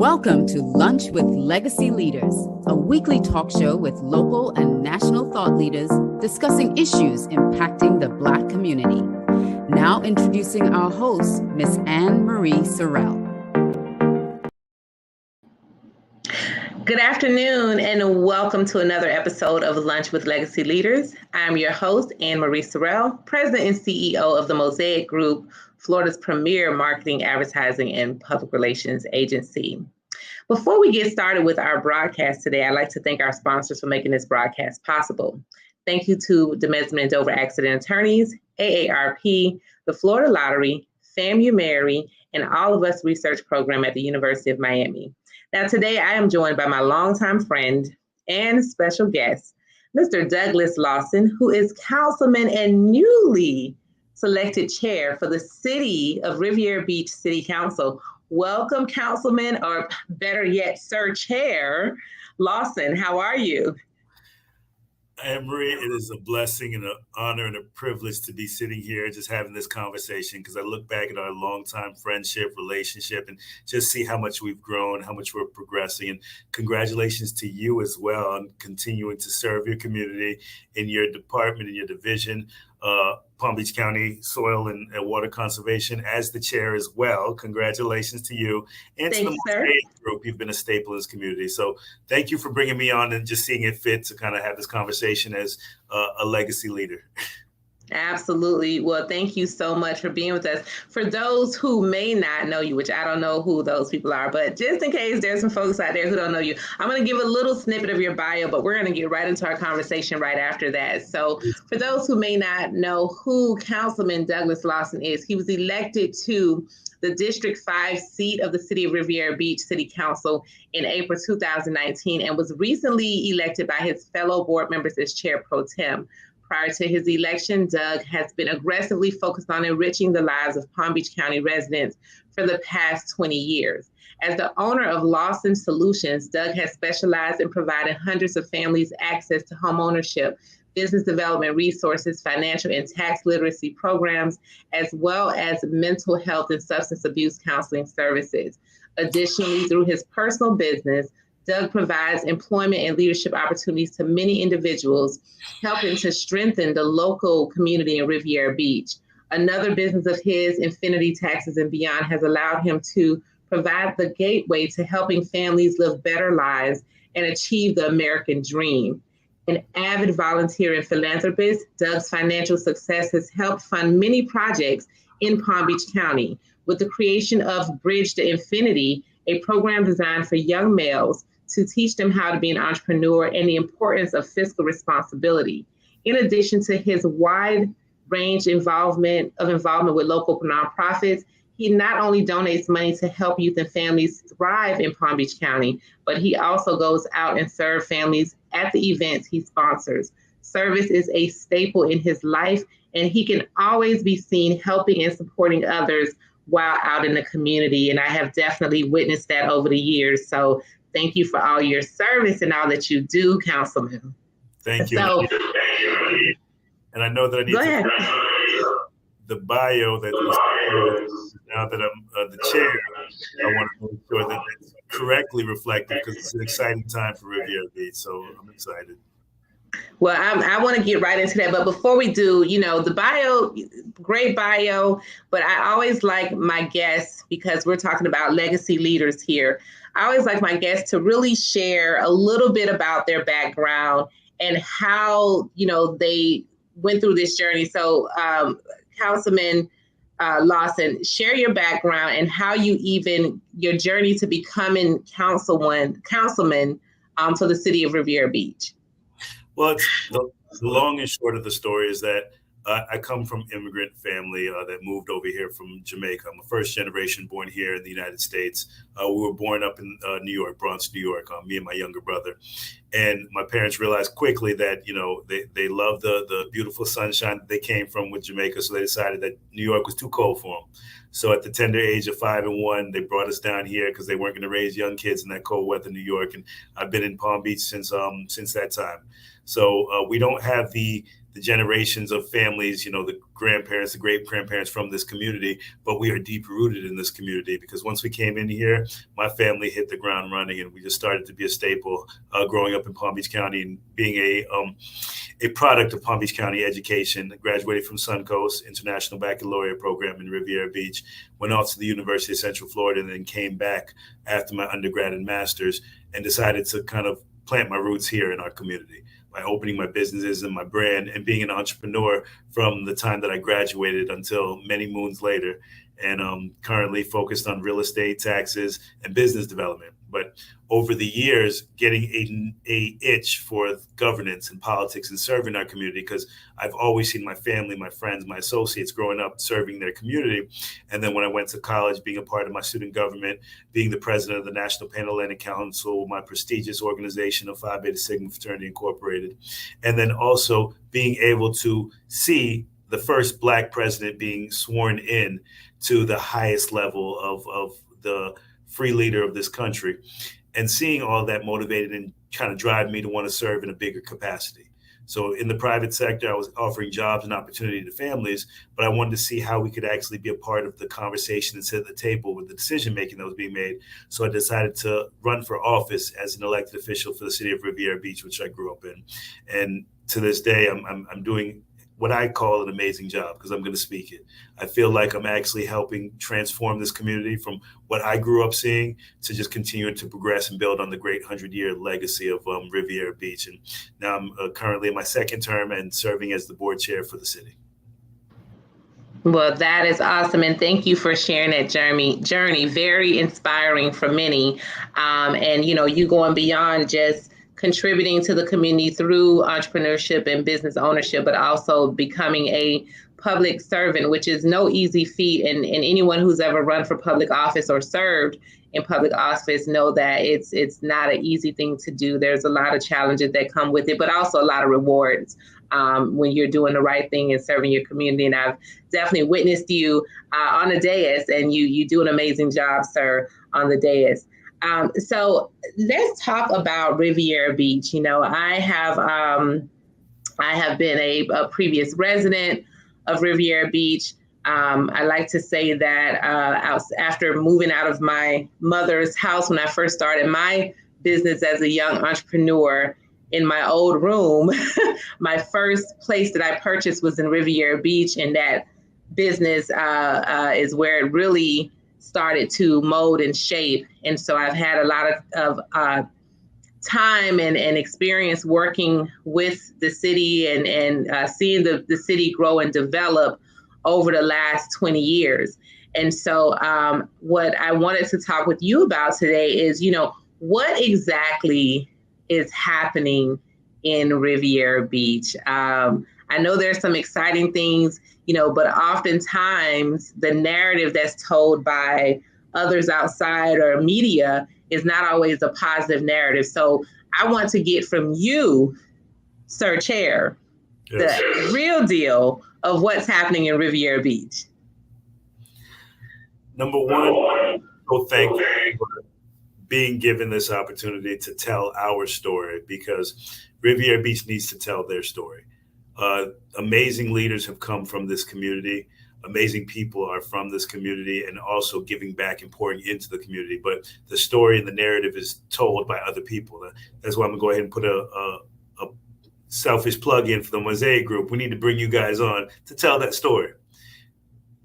Welcome to Lunch with Legacy Leaders, a weekly talk show with local and national thought leaders discussing issues impacting the Black community. Now introducing our host, Ms. Anne Marie Sorrell. Good afternoon and welcome to another episode of Lunch with Legacy Leaders. I'm your host, Anne Marie Sorrell, President and CEO of the Mosaic Group, Florida's premier marketing, advertising, and public relations agency. Before we get started with our broadcast today, I'd like to thank our sponsors for making this broadcast possible. Thank you to the Mesman and Dover Accident Attorneys, AARP, the Florida Lottery, FAMU Mary, and All of Us Research Program at the University of Miami. Now, today I am joined by my longtime friend and special guest, Mr. Douglas Lawson, who is councilman and newly selected chair for the City of Riviera Beach City Council. Welcome, Councilman, or better yet, Sir Chair Lawson. How are you? Anne-Marie, it is a blessing and an honor and a privilege to be sitting here just having this conversation, because I look back at our longtime friendship, relationship, and just see how much we've grown, how much we're progressing. And congratulations to you as well on continuing to serve your community in your department, in your division, Palm Beach County Soil and Water Conservation as the chair as well. Congratulations to you and to the Mosaic Group. You've been a staple in this community. So thank you for bringing me on and just seeing it fit to kind of have this conversation as a legacy leader. Absolutely. Well, thank you so much for being with us. For those who may not know you, which I don't know who those people are, but just in case there's some folks out there who don't know you, I'm going to give a little snippet of your bio, but we're going to get right into our conversation right after that. So for those who may not know who Councilman Douglas Lawson is, he was elected to the District 5 seat of the City of Riviera Beach City Council in April 2019 and was recently elected by his fellow board members as chair pro tem. Prior to his election, Doug has been aggressively focused on enriching the lives of Palm Beach County residents for the past 20 years. As the owner of Lawson Solutions, Doug has specialized in providing hundreds of families access to home ownership, business development resources, financial and tax literacy programs, as well as mental health and substance abuse counseling services. Additionally, through his personal business, Doug provides employment and leadership opportunities to many individuals, helping to strengthen the local community in Riviera Beach. Another business of his, Infinity Taxes and Beyond, has allowed him to provide the gateway to helping families live better lives and achieve the American dream. An avid volunteer and philanthropist, Doug's financial success has helped fund many projects in Palm Beach County. With the creation of Bridge to Infinity, a program designed for young males to teach them how to be an entrepreneur and the importance of fiscal responsibility. In addition to his wide range involvement with local nonprofits, he not only donates money to help youth and families thrive in Palm Beach County, but he also goes out and serves families at the events he sponsors. Service is a staple in his life, and he can always be seen helping and supporting others while out in the community. And I have definitely witnessed that over the years. So thank you for all your service and all that you do, Councilman. Thank you. So, and I know that I need to the bio that was now that I'm the chair. I want to make sure that it's correctly reflected because it's an exciting time for Riviera Beach. So I'm excited. Well, I want to get right into that. But before we do, the bio, great bio, but I always like my guests, because we're talking about legacy leaders here. I always like my guests to really share a little bit about their background and how, they went through this journey. So, Councilman Lawson, share your background and how your journey to becoming councilman for the City of Riviera Beach. Well, the long and short of the story is that I come from immigrant family that moved over here from Jamaica. I'm a first generation born here in the United States. We were born up in New York, Bronx, New York, me and my younger brother. And my parents realized quickly that, they loved the beautiful sunshine that they came from with Jamaica. So they decided that New York was too cold for them. So at the tender age of 5 and 1, they brought us down here because they weren't going to raise young kids in that cold weather New York. And I've been in Palm Beach since that time. So we don't have the the generations of families, the grandparents, the great grandparents from this community, but we are deep rooted in this community because once we came in here, my family hit the ground running and we just started to be a staple growing up in Palm Beach County and being a product of Palm Beach County education. I graduated from Suncoast International Baccalaureate program in Riviera Beach, went off to the University of Central Florida, and then came back after my undergrad and master's and decided to kind of plant my roots here in our community by opening my businesses and my brand and being an entrepreneur from the time that I graduated until many moons later. And currently focused on real estate, taxes, and business development. But over the years, getting a itch for governance and politics and serving our community, because I've always seen my family, my friends, my associates growing up serving their community. And then when I went to college, being a part of my student government, being the president of the National Pan-Atlantic Council, my prestigious organization of Phi Beta Sigma Fraternity Incorporated, and then also being able to see the first Black president being sworn in to the highest level of the free leader of this country, and seeing all that motivated and kind of drive me to want to serve in a bigger capacity. So in the private sector, I was offering jobs and opportunity to families, but I wanted to see how we could actually be a part of the conversation and sit at the table with the decision making that was being made. So I decided to run for office as an elected official for the City of Riviera Beach, which I grew up in. And to this day, I'm doing what I call an amazing job because I'm going to speak it. I feel like I'm actually helping transform this community from what I grew up seeing to just continuing to progress and build on the great 100-year legacy of Riviera Beach. And now I'm currently in my second term and serving as the board chair for the city. Well, that is awesome. And thank you for sharing that journey. Very inspiring for many. And, you going beyond just contributing to the community through entrepreneurship and business ownership, but also becoming a public servant, which is no easy feat. And anyone who's ever run for public office or served in public office know that it's not an easy thing to do. There's a lot of challenges that come with it, but also a lot of rewards when you're doing the right thing and serving your community. And I've definitely witnessed you on the dais, and you do an amazing job, sir, on the dais. So let's talk about Riviera Beach. I have been a previous resident of Riviera Beach. I like to say that after moving out of my mother's house when I first started my business as a young entrepreneur in my old room, my first place that I purchased was in Riviera Beach, and that business is where it really started to mold and shape. And so I've had a lot of time and experience working with the city and seeing the city grow and develop over the last 20 years. And so what I wanted to talk with you about today is, what exactly is happening in Riviera Beach? I know there's some exciting things, but oftentimes the narrative that's told by others outside or media is not always a positive narrative. So I want to get from you, Sir Chair, yes, the real deal of what's happening in Riviera Beach. Number one, so thank you for being given this opportunity to tell our story, because Riviera Beach needs to tell their story. Amazing leaders have come from this community. Amazing people are from this community and also giving back and pouring into the community. But the story and the narrative is told by other people. That's why I'm going to go ahead and put a selfish plug in for the Mosaic Group. We need to bring you guys on to tell that story.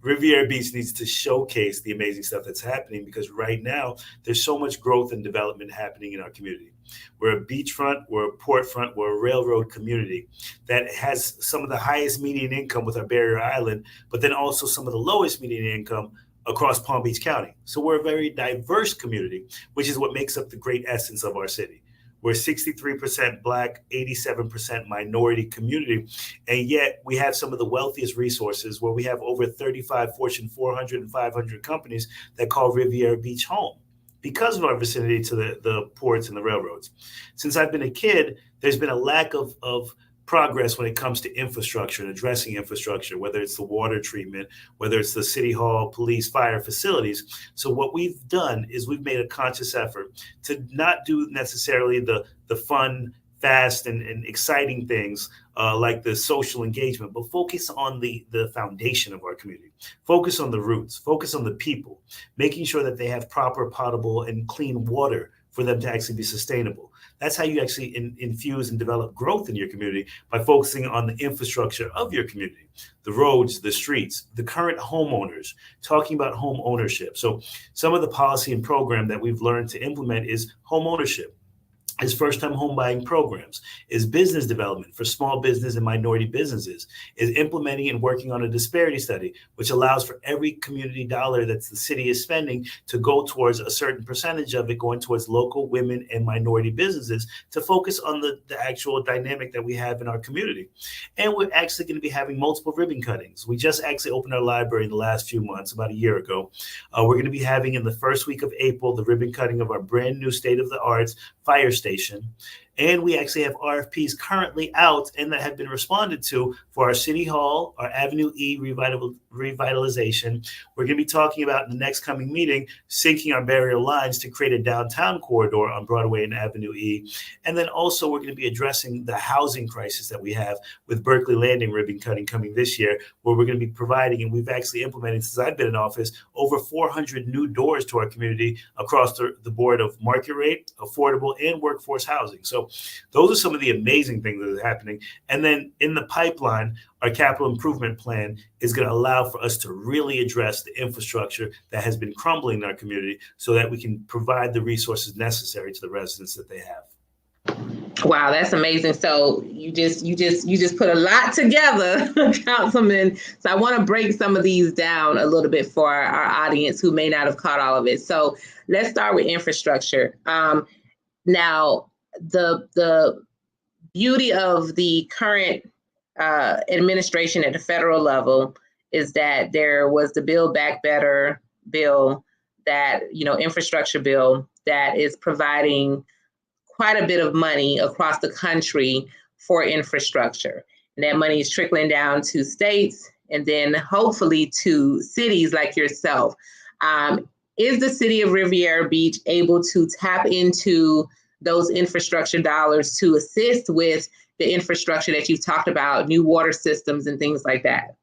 Riviera Beach needs to showcase the amazing stuff that's happening, because right now there's so much growth and development happening in our community. We're a beachfront, we're a portfront, we're a railroad community that has some of the highest median income with our barrier island, but then also some of the lowest median income across Palm Beach County. So we're a very diverse community, which is what makes up the great essence of our city. We're 63% Black, 87% minority community, and yet we have some of the wealthiest resources, where we have over 35 Fortune 400 and 500 companies that call Riviera Beach home because of our vicinity to the ports and the railroads. Since I've been a kid, there's been a lack of progress when it comes to infrastructure and addressing infrastructure, whether it's the water treatment, whether it's the city hall, police, fire facilities. So what we've done is we've made a conscious effort to not do necessarily the fun, fast, and exciting things like the social engagement, but focus on the foundation of our community. Focus on the roots, focus on the people, making sure that they have proper potable and clean water for them to actually be sustainable. That's how you actually infuse and develop growth in your community, by focusing on the infrastructure of your community, the roads, the streets, the current homeowners, talking about home ownership. So some of the policy and program that we've learned to implement is home ownership, is first-time home buying programs, is business development for small business and minority businesses, is implementing and working on a disparity study, which allows for every community dollar that the city is spending to go towards a certain percentage of it going towards local women and minority businesses, to focus on the actual dynamic that we have in our community. And we're actually going to be having multiple ribbon cuttings. We just actually opened our library in the last few months, about a year ago. We're going to be having in the first week of April the ribbon cutting of our brand new state-of-the-art fire station. And we actually have RFPs currently out and that have been responded to for our City Hall, our Avenue E revitalization. We're going to be talking about in the next coming meeting, syncing our barrier lines to create a downtown corridor on Broadway and Avenue E. And then also we're going to be addressing the housing crisis that we have with Berkeley Landing ribbon cutting coming this year, where we're going to be providing, and we've actually implemented since I've been in office, over 400 new doors to our community across the board of market rate, affordable, and workforce housing. So those are some of the amazing things that are happening. And then in the pipeline, our capital improvement plan is going to allow for us to really address the infrastructure that has been crumbling in our community, so that we can provide the resources necessary to the residents that they have. Wow, that's amazing. So you just put a lot together, Councilman. So I want to break some of these down a little bit for our audience who may not have caught all of it. So let's start with infrastructure. Now, the beauty of the current administration at the federal level is that there was the Build Back Better bill, that, infrastructure bill, that is providing quite a bit of money across the country for infrastructure. And that money is trickling down to states and then hopefully to cities like yourself. Is the City of Riviera Beach able to tap into those infrastructure dollars to assist with the infrastructure that you've talked about, new water systems and things like that?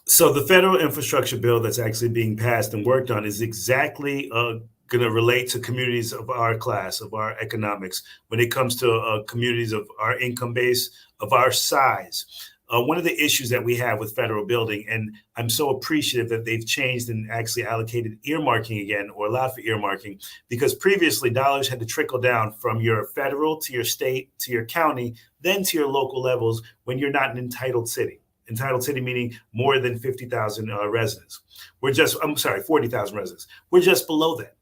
So the federal infrastructure bill that's actually being passed and worked on is exactly going to relate to communities of our class, of our economics, when it comes to communities of our income base, of our size. One of the issues that we have with federal building, and I'm so appreciative that they've changed and actually allocated earmarking again, or allowed for earmarking, because previously dollars had to trickle down from your federal to your state to your county, then to your local levels when you're not an entitled city. Entitled city meaning more than 50,000 residents. 40,000 residents. We're just below that.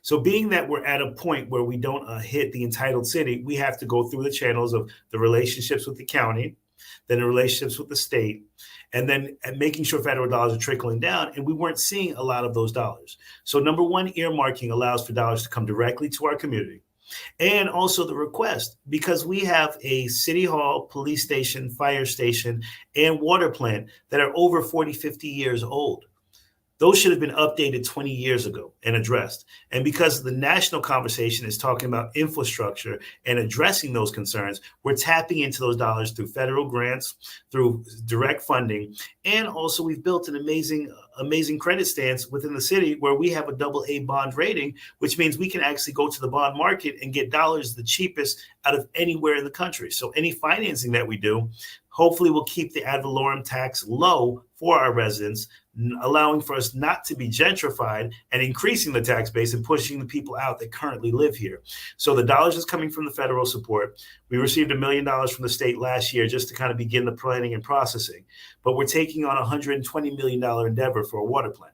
So being that we're at a point where we don't hit the entitled city, we have to go through the channels of the relationships with the county, then the relationships with the state, and then making sure federal dollars are trickling down. And we weren't seeing a lot of those dollars. So number one, earmarking allows for dollars to come directly to our community. And also the request, because we have a city hall, police station, fire station, and water plant that are over 40, 50 years old. Those should have been updated 20 years ago and addressed. And because the national conversation is talking about infrastructure and addressing those concerns, we're tapping into those dollars through federal grants, through direct funding. And also we've built an amazing credit stance within the city where we have a AA bond rating, which means we can actually go to the bond market and get dollars the cheapest out of anywhere in the country. So any financing that we do, hopefully will keep the ad valorem tax low for our residents, allowing for us not to be gentrified and increasing the tax base and pushing the people out that currently live here. So the dollars is coming from the federal support. We received $1 million from the state last year just to kind of begin the planning and processing, but we're taking on a $120 million endeavor for a water plant.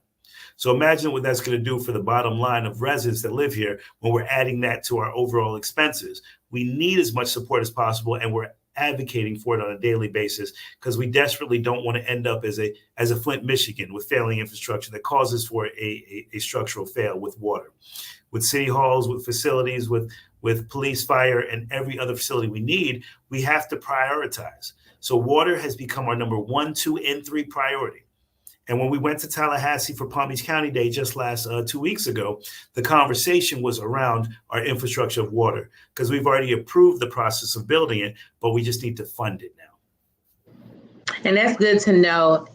So imagine what that's going to do for the bottom line of residents that live here when we're adding that to our overall expenses. We need as much support as possible, and we're advocating for it on a daily basis because we desperately don't want to end up as a Flint, Michigan, with failing infrastructure that causes for a structural fail with water, with city halls, with facilities, with police, fire, and every other facility we need. We have to prioritize. So water has become our number 1, 2, and 3 priority. And when we went to Tallahassee for Palm Beach County Day just last 2 weeks ago, the conversation was around our infrastructure of water, because we've already approved the process of building it, but we just need to fund it now. And that's good to know.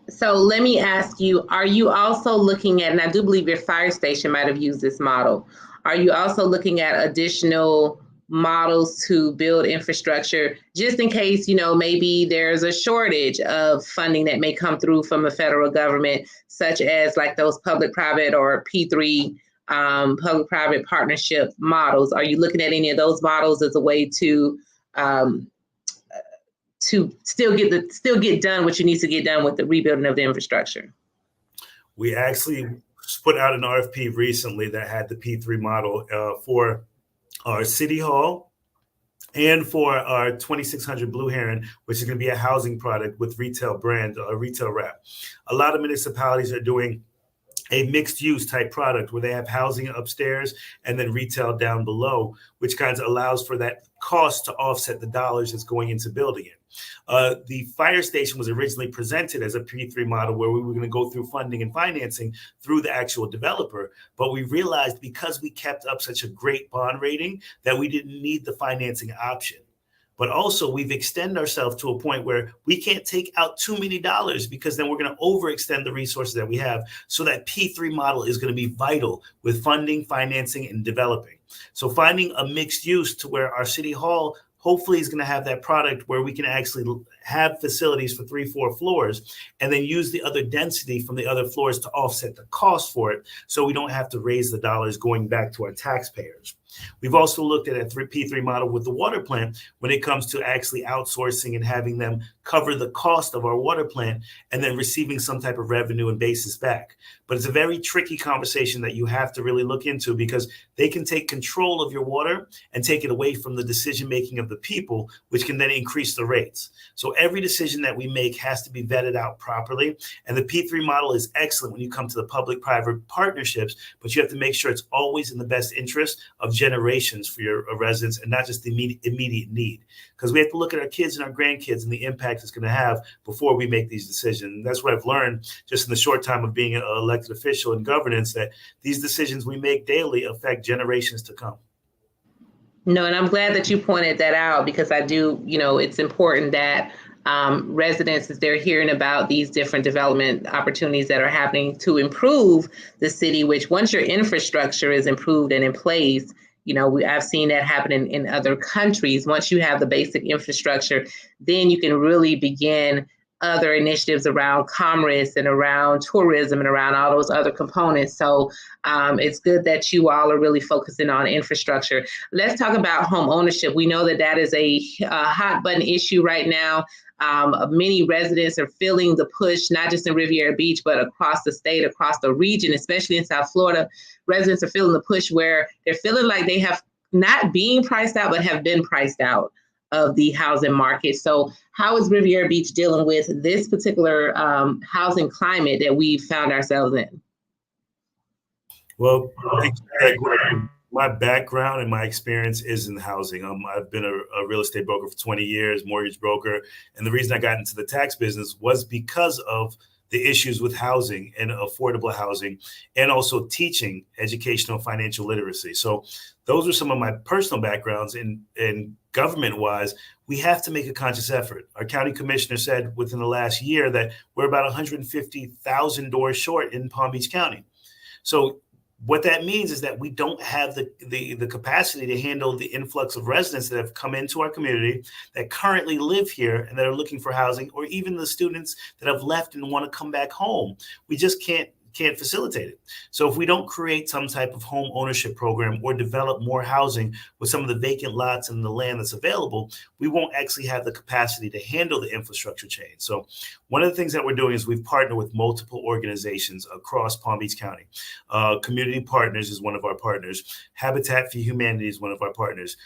So let me ask you, are you also looking at, and I do believe your fire station might have used this model, are you also looking at additional models to build infrastructure, just in case, maybe there's a shortage of funding that may come through from the federal government, such as like those public-private or P3 public-private partnership models? Are you looking at any of those models as a way to still get done what you need to get done with the rebuilding of the infrastructure? We actually put out an RFP recently that had the P3 model for our City Hall and for our 2600 Blue Heron, which is going to be a housing product with retail brand, retail wrap. A lot of municipalities are doing a mixed use type product where they have housing upstairs and then retail down below, which kind of allows for that cost to offset the dollars that's going into building it. The fire station was originally presented as a P3 model where we were going to go through funding and financing through the actual developer. But we realized, because we kept up such a great bond rating, that we didn't need the financing option. But also, we've extended ourselves to a point where we can't take out too many dollars, because then we're going to overextend the resources that we have. So that P3 model is going to be vital with funding, financing, and developing. So finding a mixed use to where our City Hall hopefully is going to have that product where we can actually have facilities for 3-4 floors, and then use the other density from the other floors to offset the cost for it, so we don't have to raise the dollars going back to our taxpayers. We've also looked at a P3 model with the water plant when it comes to actually outsourcing and having them cover the cost of our water plant and then receiving some type of revenue and basis back. But it's a very tricky conversation that you have to really look into, because they can take control of your water and take it away from the decision making of the people, which can then increase the rates. So every decision that we make has to be vetted out properly. And the P3 model is excellent when you come to the public-private partnerships, but you have to make sure it's always in the best interest of generations for your residents and not just the immediate need. Because we have to look at our kids and our grandkids and the impact it's going to have before we make these decisions. And that's what I've learned just in the short time of being an elected official in governance, that these decisions we make daily affect generations to come. No, and I'm glad that you pointed that out, because I do, it's important that residents, as they're hearing about these different development opportunities that are happening to improve the city, which once your infrastructure is improved and in place, I've seen that happen in other countries. Once you have the basic infrastructure, then you can really begin other initiatives around commerce and around tourism and around all those other components. So it's good that you all are really focusing on infrastructure. Let's talk about home ownership. We know that is a hot button issue right now. Many residents are feeling the push, not just in Riviera Beach, but across the state, across the region, especially in South Florida. Residents are feeling the push where they're feeling like they have not being priced out, but have been priced out of the housing market. So how is Riviera Beach dealing with this particular housing climate that we've found ourselves in? Well, my background and my experience is in housing. I've been a real estate broker for 20 years, mortgage broker. And the reason I got into the tax business was because of the issues with housing and affordable housing, and also teaching educational financial literacy. So those are some of my personal backgrounds. In government-wise, we have to make a conscious effort. Our county commissioner said within the last year that we're about 150,000 doors short in Palm Beach County. So what that means is that we don't have the capacity to handle the influx of residents that have come into our community that currently live here and that are looking for housing, or even the students that have left and want to come back home. We just can't facilitate it. So if we don't create some type of home ownership program or develop more housing with some of the vacant lots and the land that's available, we won't actually have the capacity to handle the infrastructure change. So one of the things that we're doing is we've partnered with multiple organizations across Palm Beach County. Community Partners is one of our partners. Habitat for Humanity is one of our partners.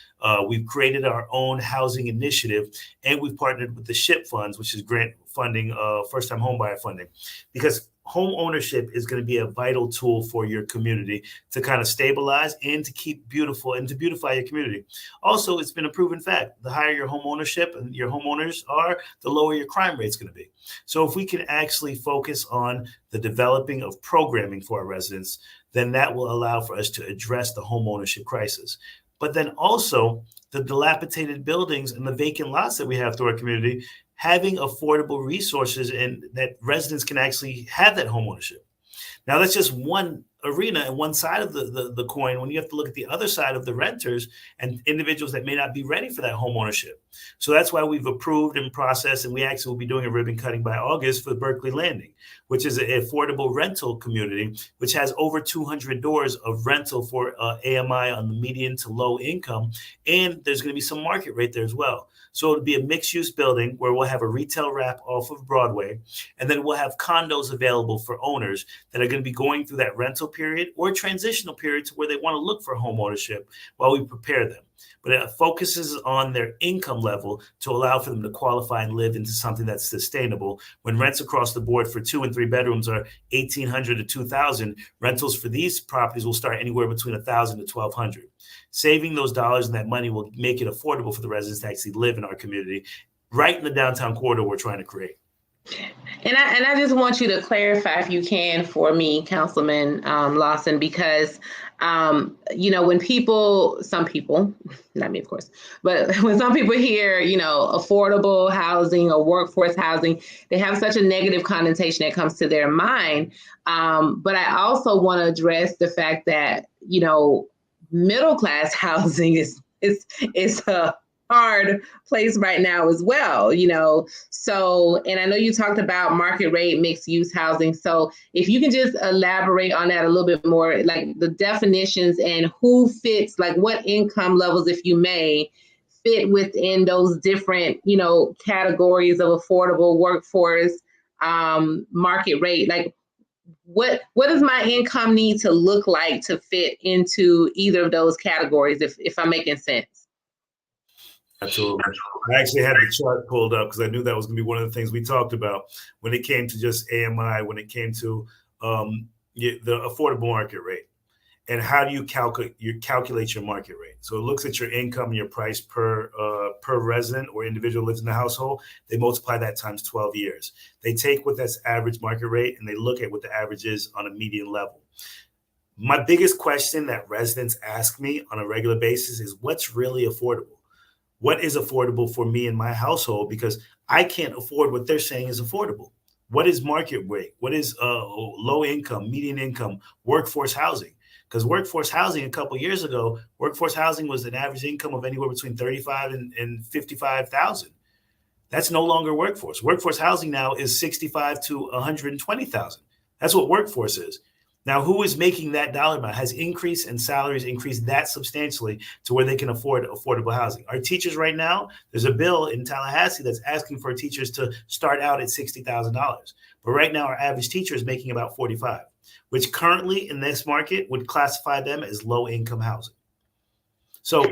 We've created our own housing initiative, and we've partnered with the SHIP funds, which is grant funding, first-time homebuyer funding, because home ownership is going to be a vital tool for your community to kind of stabilize and to keep beautiful and to beautify your community. Also, it's been a proven fact. The higher your home ownership and your homeowners are, the lower your crime rate is going to be. So if we can actually focus on the developing of programming for our residents, then that will allow for us to address the home ownership crisis. But then also the dilapidated buildings and the vacant lots that we have through our community, having affordable resources and that residents can actually have that home ownership. Now, that's just one arena and one side of the coin when you have to look at the other side of the renters and individuals that may not be ready for that home ownership. So that's why we've approved and processed, and we actually will be doing a ribbon cutting by August for the Berkeley Landing, which is an affordable rental community, which has over 200 doors of rental for AMI on the median to low income. And there's going to be some market rate there as well. So it'll be a mixed-use building where we'll have a retail wrap off of Broadway, and then we'll have condos available for owners that are going to be going through that rental period or transitional period to where they want to look for home ownership while we prepare them. But it focuses on their income level to allow for them to qualify and live into something that's sustainable. When rents across the board for 2 and 3 bedrooms are $1,800 to $2,000, rentals for these properties will start anywhere between $1,000 to $1,200. Saving those dollars and that money will make it affordable for the residents to actually live in our community, right in the downtown corridor we're trying to create. And I just want you to clarify, if you can, for me, Councilman Lawson, because, when some people, not me, of course, but when some people hear, affordable housing or workforce housing, they have such a negative connotation that comes to their mind. But I also want to address the fact that, middle class housing is a hard place right now as well, So, and I know you talked about market rate mixed use housing. So if you can just elaborate on that a little bit more, like the definitions and who fits, like what income levels, if you may, fit within those different, categories of affordable workforce, market rate, like what does my income need to look like to fit into either of those categories, if I'm making sense? Absolutely. I actually had the chart pulled up because I knew that was going to be one of the things we talked about when it came to just AMI, when it came to the affordable market rate. And how do you calculate your market rate? So it looks at your income and your price per resident or individual lives in the household. They multiply that times 12 years. They take what that's average market rate and they look at what the average is on a median level. My biggest question that residents ask me on a regular basis is what's really affordable? What is affordable for me and my household? Because I can't afford what they're saying is affordable. What is market rate? What is low income, median income, workforce housing? Because workforce housing a couple of years ago, workforce housing was an average income of anywhere between $35,000 and $55,000. That's no longer workforce. Workforce housing now is $65,000 to $120,000. That's what workforce is. Now, who is making that dollar amount has increased and salaries increased that substantially to where they can afford affordable housing. Our teachers right now, there's a bill in Tallahassee that's asking for teachers to start out at $60,000. But right now, our average teacher is making about $45,000, which currently in this market would classify them as low income housing. So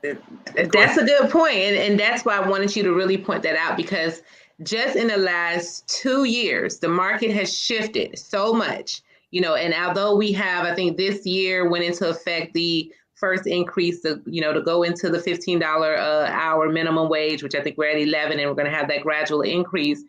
that's a good point. And that's why I wanted you to really point that out, because just in the last 2 years, the market has shifted so much. And although we have, I think this year went into effect the first increase to go into the $15 hour minimum wage, which I think we're at 11, and we're going to have that gradual increase.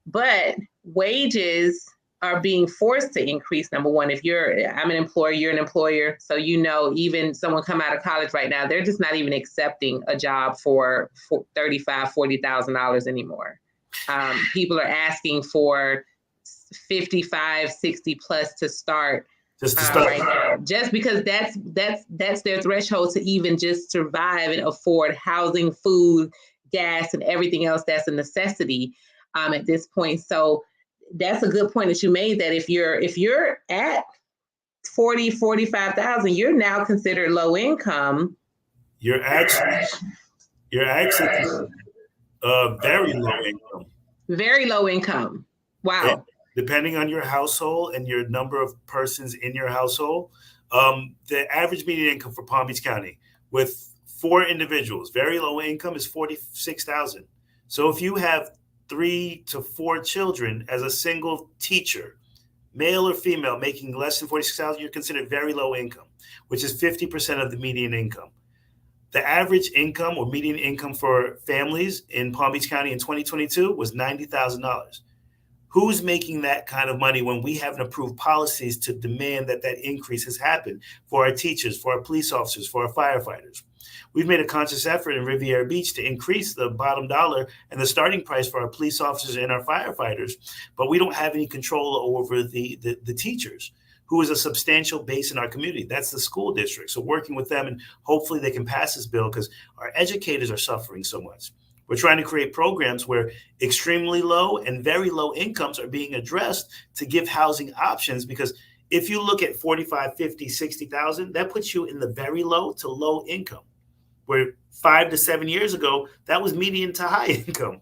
But wages are being forced to increase. Number one, I'm an employer, you're an employer. So, even someone come out of college right now, they're just not even accepting a job for $35,000, $40,000 anymore. People are asking for 55, 60 plus to start. Right now, just because that's their threshold to even just survive and afford housing, food, gas, and everything else that's a necessity at this point. So that's a good point that you made, that if you're at 40, 45,000, you're now considered low income. You're actually very low income. Very low income. Wow. And depending on your household and your number of persons in your household, the average median income for Palm Beach County with 4 individuals, very low income, is $46,000. So if you have 3 to 4 children as a single teacher, male or female, making less than 46,000, you're considered very low income, which is 50% of the median income. The average income or median income for families in Palm Beach County in 2022 was $90,000. Who's making that kind of money when we haven't approved policies to demand that that increase has happened for our teachers, for our police officers, for our firefighters? We've made a conscious effort in Riviera Beach to increase the bottom dollar and the starting price for our police officers and our firefighters, but we don't have any control over the teachers, who is a substantial base in our community. That's the school district. So working with them, and hopefully they can pass this bill, because our educators are suffering so much. We're trying to create programs where extremely low and very low incomes are being addressed to give housing options, because if you look at 45, 50, 60,000, that puts you in the very low to low income, where 5 to 7 years ago, that was median to high income.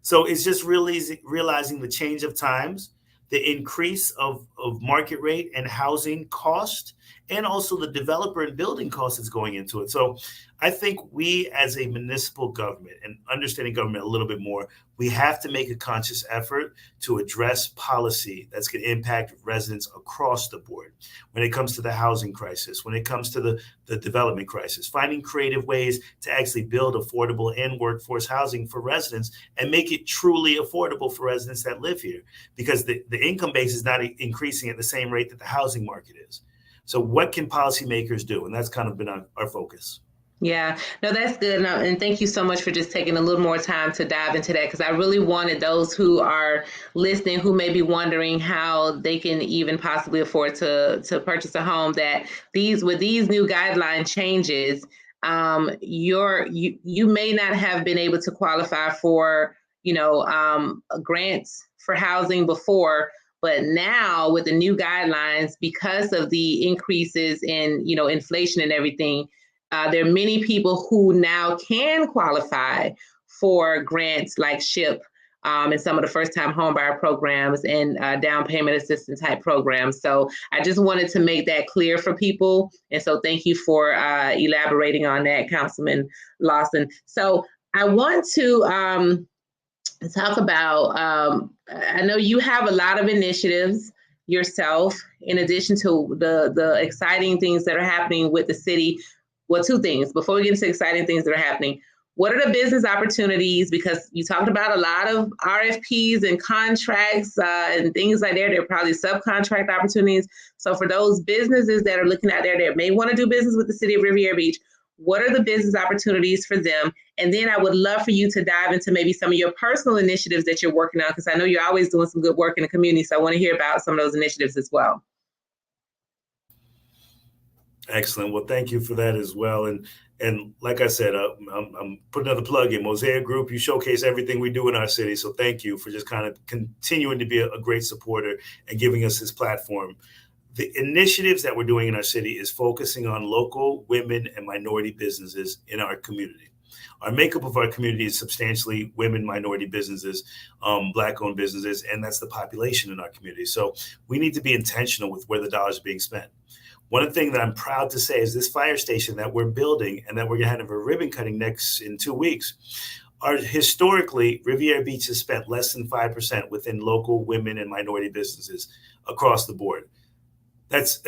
So it's just really realizing the change of times, the increase of market rate and housing cost, and also the developer and building cost that's going into it. So I think we, as a municipal government and understanding government a little bit more, we have to make a conscious effort to address policy that's going to impact residents across the board. When it comes to the housing crisis, when it comes to the development crisis, finding creative ways to actually build affordable and workforce housing for residents and make it truly affordable for residents that live here, because the income base is not increasing at the same rate that the housing market is. So what can policymakers do? And that's kind of been our focus. Yeah, no, that's good. And thank you so much for just taking a little more time to dive into that, because I really wanted those who are listening, who may be wondering how they can even possibly afford to purchase a home, that with these new guideline changes, you may not have been able to qualify for, grants for housing before. But now with the new guidelines, because of the increases in, inflation and everything, there are many people who now can qualify for grants like SHIP and some of the first-time homebuyer programs and down payment assistance type programs. So I just wanted to make that clear for people. And so thank you for elaborating on that, Councilman Lawson. So I want to talk about, I know you have a lot of initiatives yourself, in addition to the exciting things that are happening with the city. Well, two things. Before we get into exciting things that are happening, what are the business opportunities? Because you talked about a lot of RFPs and contracts and things like that. There are probably subcontract opportunities. So for those businesses that are looking out there that may want to do business with the City of Riviera Beach, what are the business opportunities for them? And then I would love for you to dive into maybe some of your personal initiatives that you're working on, because I know you're always doing some good work in the community. So I want to hear about some of those initiatives as well. Excellent. Well, thank you for that as well. And like I said, I'm putting another plug in. Mosaic Group, you showcase everything we do in our city. So thank you for just kind of continuing to be a great supporter and giving us this platform. The initiatives that we're doing in our city is focusing on local women and minority businesses in our community. Our makeup of our community is substantially women, minority businesses, Black-owned businesses, and that's the population in our community. So we need to be intentional with where the dollars are being spent. One thing that I'm proud to say is this fire station that we're building and that we're going to have a ribbon cutting in 2 weeks. Historically, Riviera Beach has spent less than 5% within local women and minority businesses across the board. It's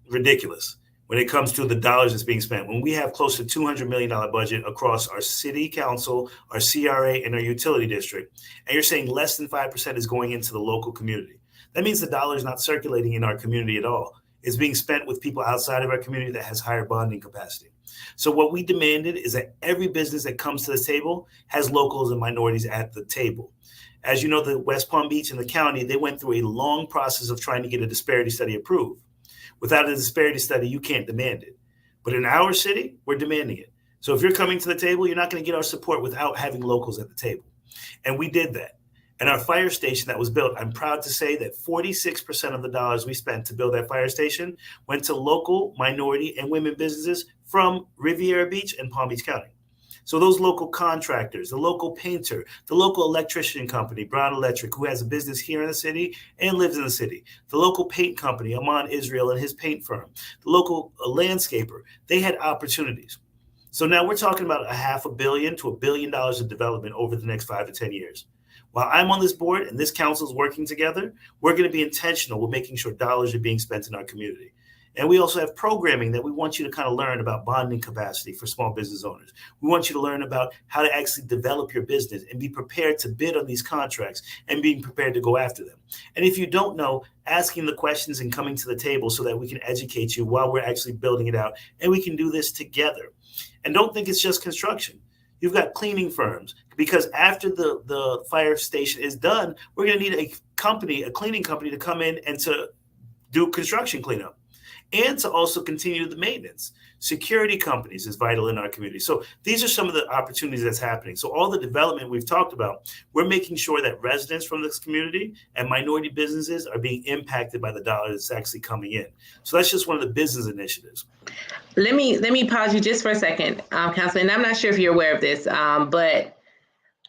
ridiculous when it comes to the dollars that's being spent. When we have close to $200 million budget across our city council, our CRA, and our utility district, and you're saying less than 5% is going into the local community. That means the dollar is not circulating in our community at all. It's being spent with people outside of our community that has higher bonding capacity. So what we demanded is that every business that comes to the table has locals and minorities at the table. As you know, the West Palm Beach and the county, they went through a long process of trying to get a disparity study approved. Without a disparity study, you can't demand it. But in our city, we're demanding it. So if you're coming to the table, you're not going to get our support without having locals at the table. And we did that. And our fire station that was built, I'm proud to say that 46% of the dollars we spent to build that fire station went to local, minority, and women businesses from Riviera Beach and Palm Beach County. So those local contractors, the local painter, the local electrician company, Brown Electric, who has a business here in the city and lives in the city, the local paint company, Aman Israel and his paint firm, the local landscaper, they had opportunities. So now we're talking about $500 million to $1 billion of development over the next 5 to 10 years. While I'm on this board and this council is working together, we're going to be intentional with making sure dollars are being spent in our community. And we also have programming that we want you to kind of learn about bonding capacity for small business owners. We want you to learn about how to actually develop your business and be prepared to bid on these contracts and being prepared to go after them. And if you don't know, asking the questions and coming to the table so that we can educate you while we're actually building it out. And we can do this together. And don't think it's just construction. You've got cleaning firms, because after the fire station is done, we're going to need a cleaning company to come in and to do construction cleanup, and to also continue the maintenance. Security companies is vital in our community. So these are some of the opportunities that's happening. So all the development we've talked about, we're making sure that residents from this community and minority businesses are being impacted by the dollar that's actually coming in. So that's just one of the business initiatives. Let me pause you just for a second, Councilman. I'm not sure if you're aware of this, but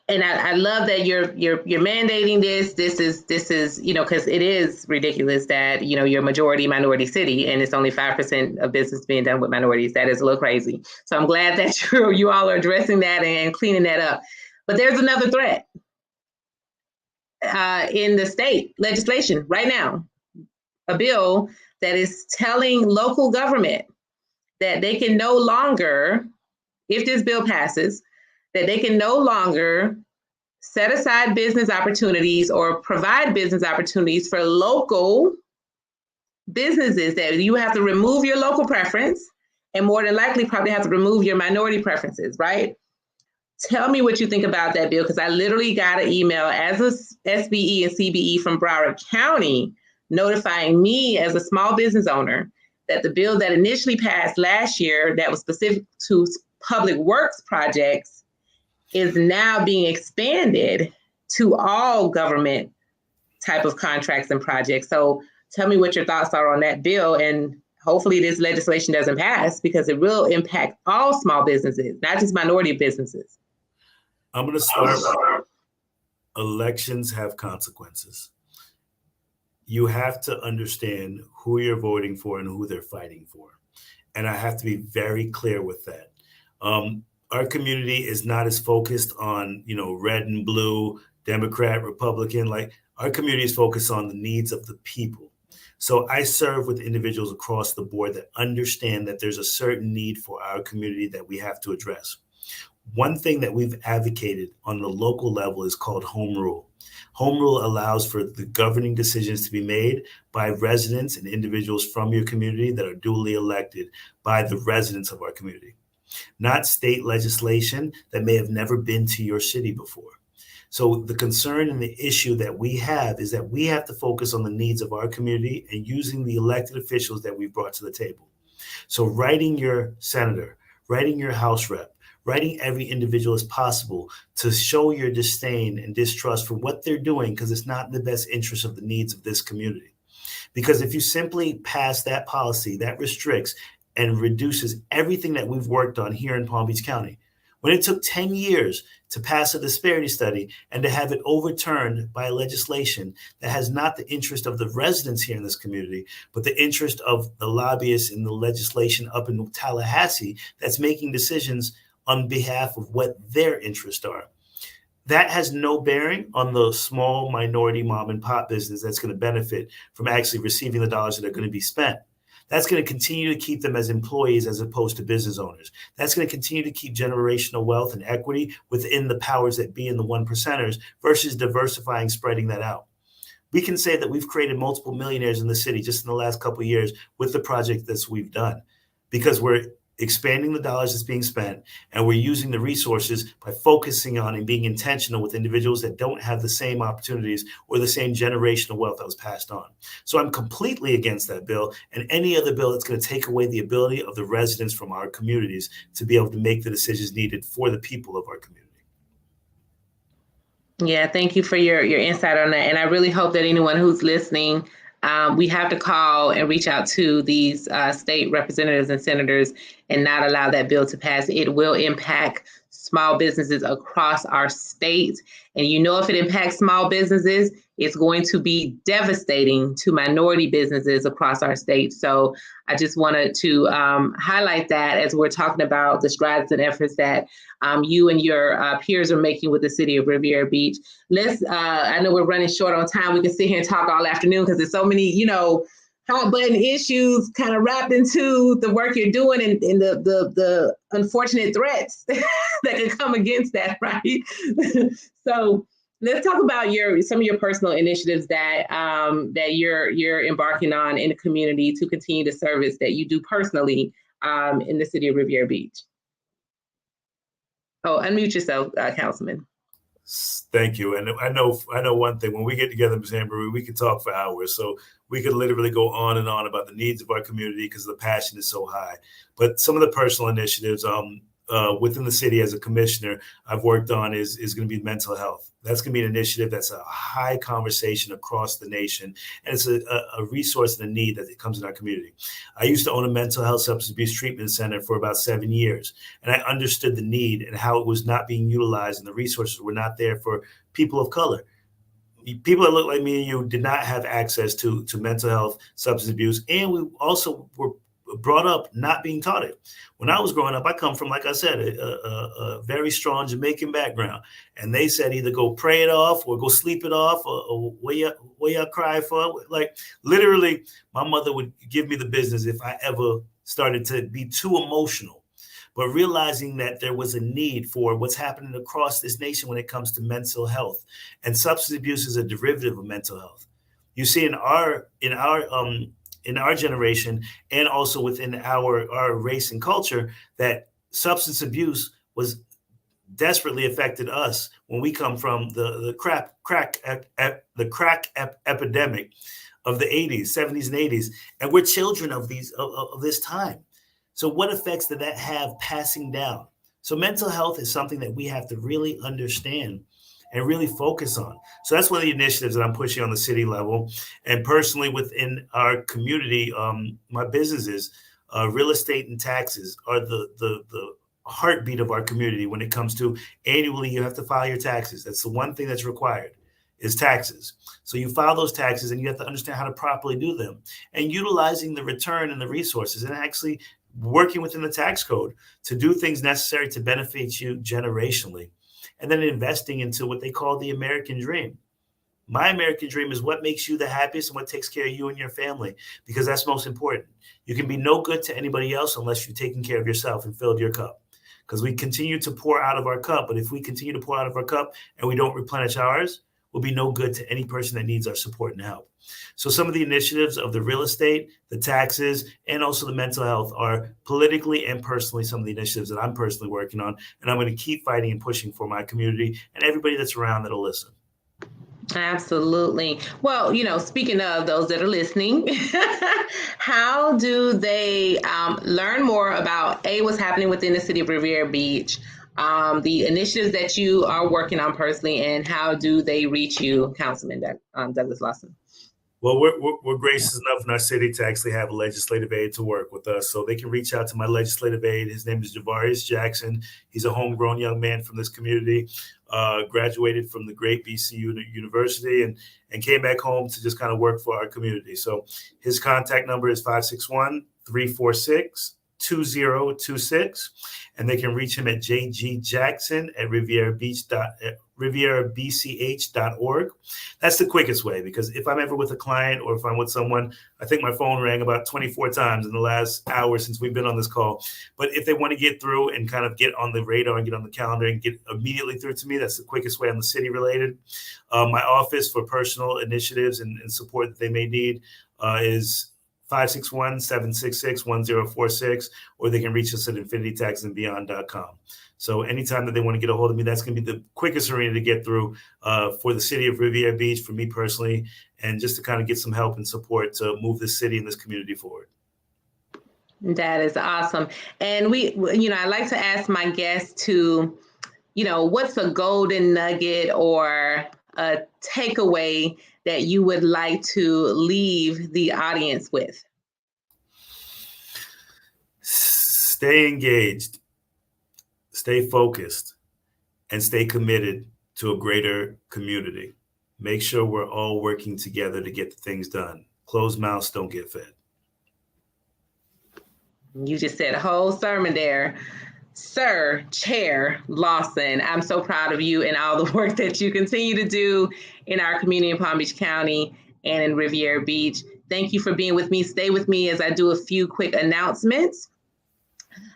I love that you're mandating this. This is because it is ridiculous that you're a majority minority city and it's only 5% of business being done with minorities. That is a little crazy. So I'm glad that you all are addressing that and cleaning that up. But there's another threat in the state legislation right now, a bill that is telling local government that they can no longer, if this bill passes, that they can no longer set aside business opportunities or provide business opportunities for local businesses, that you have to remove your local preference and more than likely probably have to remove your minority preferences, right? Tell me what you think about that bill, because I literally got an email as a SBE and CBE from Broward County notifying me as a small business owner that the bill that initially passed last year that was specific to public works projects is now being expanded to all government type of contracts and projects. So tell me what your thoughts are on that bill, and hopefully this legislation doesn't pass, because it will impact all small businesses, not just minority businesses. I'm going to start. Elections have consequences. You have to understand who you're voting for and who they're fighting for. And I have to be very clear with that. Our community is not as focused on, red and blue, Democrat, Republican. Like, our community is focused on the needs of the people. So I serve with individuals across the board that understand that there's a certain need for our community that we have to address. One thing that we've advocated on the local level is called home rule. Home rule allows for the governing decisions to be made by residents and individuals from your community that are duly elected by the residents of our community, not state legislation that may have never been to your city before. So the concern and the issue that we have is that we have to focus on the needs of our community and using the elected officials that we've brought to the table. So writing your senator, writing your House rep, writing every individual as possible to show your disdain and distrust for what they're doing, because it's not in the best interest of the needs of this community. Because if you simply pass that policy that restricts and reduces everything that we've worked on here in Palm Beach County, when it took 10 years to pass a disparity study and to have it overturned by legislation that has not the interest of the residents here in this community, but the interest of the lobbyists in the legislation up in Tallahassee that's making decisions on behalf of what their interests are. That has no bearing on the small minority mom and pop business that's going to benefit from actually receiving the dollars that are going to be spent. That's going to continue to keep them as employees as opposed to business owners. That's going to continue to keep generational wealth and equity within the powers that be in the 1%ers versus diversifying, spreading that out. We can say that we've created multiple millionaires in the city just in the last couple of years with the project that we've done, because we're expanding the dollars that's being spent, and we're using the resources by focusing on and being intentional with individuals that don't have the same opportunities or the same generational wealth that was passed on. So I'm completely against that bill and any other bill that's going to take away the ability of the residents from our communities to be able to make the decisions needed for the people of our community. Yeah, thank you for your insight on that. And I really hope that anyone who's listening, we have to call and reach out to these state representatives and senators and not allow that bill to pass. It will impact small businesses across our state. And if it impacts small businesses, it's going to be devastating to minority businesses across our state. So I just wanted to highlight that as we're talking about the strides and efforts that you and your peers are making with the City of Riviera Beach. I know we're running short on time. We can sit here and talk all afternoon because there's so many, hot button issues kind of wrapped into the work you're doing and the unfortunate threats that can come against that, right? So let's talk about some of your personal initiatives that you're embarking on in the community to continue the service that you do personally in the City of Riviera Beach. Oh, unmute yourself, Councilman. Thank you. And I know one thing, when we get together, Ms. Amber, we can talk for hours. So we could literally go on and on about the needs of our community because the passion is so high. But some of the personal initiatives within the city as a commissioner I've worked on is going to be mental health. That's going to be an initiative that's a high conversation across the nation. And it's a resource and a need that comes in our community. I used to own a mental health substance abuse treatment center for about 7 years. And I understood the need and how it was not being utilized and the resources were not there for people of color. People that look like me and you did not have access to mental health, substance abuse. And we also were brought up not being taught it. When I was growing up, I come from, like I said, a very strong Jamaican background. And they said either go pray it off or go sleep it off or what you cry for. Like literally, my mother would give me the business if I ever started to be too emotional. But realizing that there was a need for what's happening across this nation when it comes to mental health, and substance abuse is a derivative of mental health. You see, in our generation and also within our race and culture, that substance abuse was desperately affected us when we come from the crack epidemic of the 80s, 70s, and 80s, and we're children of this time. So what effects did that have passing down? So mental health is something that we have to really understand and really focus on. So that's one of the initiatives that I'm pushing on the city level. And personally within our community, my businesses, real estate and taxes are the heartbeat of our community when it comes to annually you have to file your taxes. That's the one thing that's required is taxes. So you file those taxes and you have to understand how to properly do them and utilizing the return and the resources and actually working within the tax code to do things necessary to benefit you generationally. And then investing into what they call the American dream. My American dream is what makes you the happiest and what takes care of you and your family, because that's most important. You can be no good to anybody else unless you've taken care of yourself and filled your cup. Because we continue to pour out of our cup. But if we continue to pour out of our cup and we don't replenish ours, we'll be no good to any person that needs our support and help. So some of the initiatives of the real estate, the taxes, and also the mental health are politically and personally some of the initiatives that I'm personally working on. And I'm going to keep fighting and pushing for my community and everybody that's around that'll listen. Absolutely. Well, speaking of those that are listening, how do they learn more about what's happening within the City of Riviera Beach, the initiatives that you are working on personally, and how do they reach you, Councilman Douglas Lawson? Well, we're gracious enough in our city to actually have a legislative aide to work with us. So they can reach out to my legislative aide. His name is Javarius Jackson. He's a homegrown young man from this community, graduated from the great BCU University and came back home to just kind of work for our community. So his contact number is 561-346-2026. And they can reach him at jgjackson@rivierabch.org. That's the quickest way, because if I'm ever with a client or if I'm with someone, I think my phone rang about 24 times in the last hour since we've been on this call. But if they want to get through and kind of get on the radar and get on the calendar and get immediately through to me, that's the quickest way on the city related. My office for personal initiatives and support that they may need is 561-766-1046, or they can reach us at infinitytaxandbeyond.com. So anytime that they want to get a hold of me, that's going to be the quickest arena to get through for the City of Riviera Beach, for me personally, and just to kind of get some help and support to move this city and this community forward. That is awesome. And I like to ask my guests to, what's a golden nugget or a takeaway that you would like to leave the audience with? Stay engaged, stay focused, and stay committed to a greater community. Make sure we're all working together to get the things done. Closed mouths don't get fed. You just said a whole sermon there. Sir, Chair Lawson, I'm so proud of you and all the work that you continue to do in our community in Palm Beach County and in Riviera Beach. Thank you for being with me. Stay with me as I do a few quick announcements.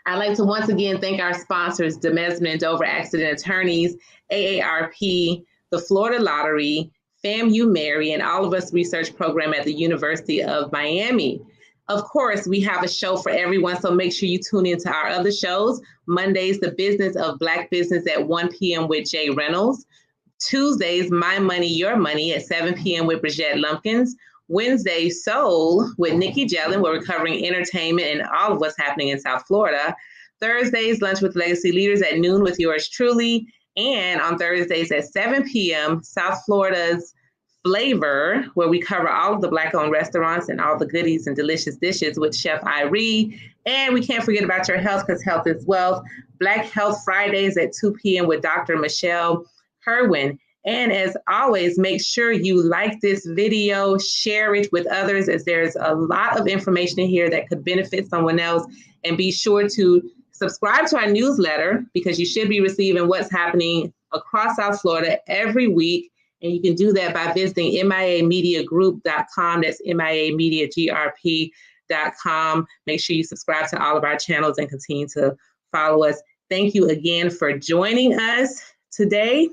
I'd like to once again thank our sponsors, Demesman and Dover Accident Attorneys, AARP, the Florida Lottery, FAMU Mary, and All of Us Research Program at the University of Miami. Of course, we have a show for everyone, so make sure you tune into our other shows. Mondays, The Business of Black Business at 1 p.m. with Jay Reynolds. Tuesdays, My Money, Your Money at 7 p.m. with Bridgette Lumpkins. Wednesday, Soul with Nikki Jellin, where we're covering entertainment and all of what's happening in South Florida. Thursdays, Lunch with Legacy Leaders at noon with yours truly. And on Thursdays at 7 p.m., South Florida's Flavor, where we cover all of the Black-owned restaurants and all the goodies and delicious dishes with Chef Irie. And we can't forget about your health, because health is wealth. Black Health Fridays at 2 p.m. with Dr. Michelle Kerwin. And as always, make sure you like this video, share it with others, as there's a lot of information in here that could benefit someone else. And be sure to subscribe to our newsletter, because you should be receiving what's happening across South Florida every week. And you can do that by visiting miamediagroup.com. That's miamediagrp.com. Make sure you subscribe to all of our channels and continue to follow us. Thank you again for joining us today.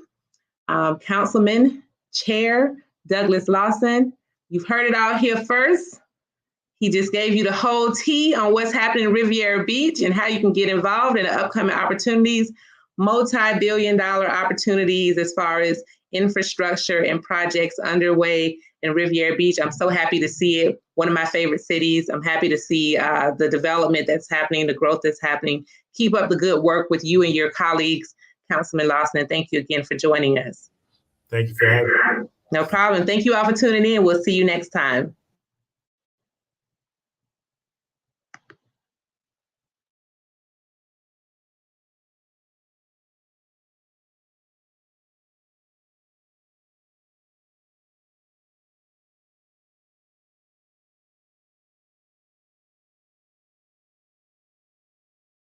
Councilman Chair Douglas Lawson, you've heard it all here first. He just gave you the whole tea on what's happening in Riviera Beach and how you can get involved in the upcoming opportunities, multi-billion-dollar opportunities as far as infrastructure and projects underway in Riviera Beach. I'm so happy to see it. One of my favorite cities. I'm happy to see the development that's happening, the growth that's happening. Keep up the good work with you and your colleagues, Councilman Lawson, and thank you again for joining us. Thank you for having me. No problem. Thank you all for tuning in. We'll see you next time.